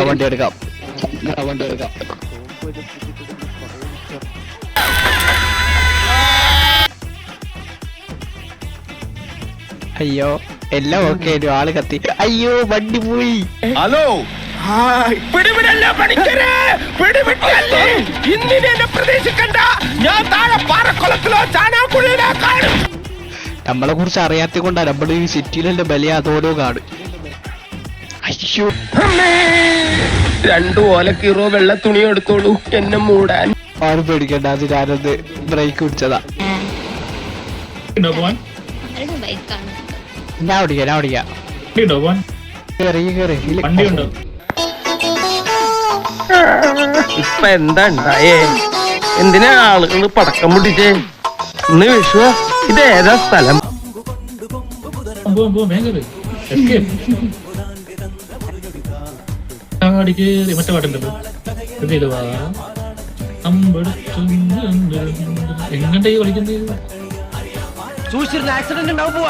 വണ്ടി എടുക്കാം. അയ്യോ എല്ലാം ഓക്കെ ആയിരുന്നു. ആള് കത്തി. അയ്യോ വണ്ടി പോയി. ഹലോ പിടിവിടല്ലേ പണിക്കരെ, പിടിവിട്ടല്ലേ. ഇന്നിനെ എന്നെ പ്രതീക്ഷിക്കണ്ട. ഞാൻ താഴെ പാറക്കുളത്തിലോ ചാനാക്കുഴിയിലോ കാണും. നമ്മളെ കുറിച്ച് അറിയാത്ത കൊണ്ടാ നമ്മൾ ഈ സിറ്റിയിലെ ബലിയ അതോരോ കാട്. അയ്യോ 2 ഓലക്കീറോ വെള്ള തുണി എടുത്തോളൂ എന്നെ മൂടാൻ. ആരും പേടിക്കണ്ട, അത് ഞാനൊന്ന് ബ്രേക്ക് പിടിച്ചതാ. ഞാൻ ഓടിക്കാം. കേറി ഇപ്പൊ എന്താ ഉണ്ടായേ? എന്തിനാ ആളുകൾ പടക്കം പൊട്ടിച്ചേ? ഇന്ന് വിഷുവാ. ഇത് ഏതാ സ്ഥലം? മറ്റേ പാട്ടുണ്ടല്ലോ എങ്ങണ്ടാ കളിക്കുന്നത്? ആക്സിഡന്റ് ഉണ്ടാവും.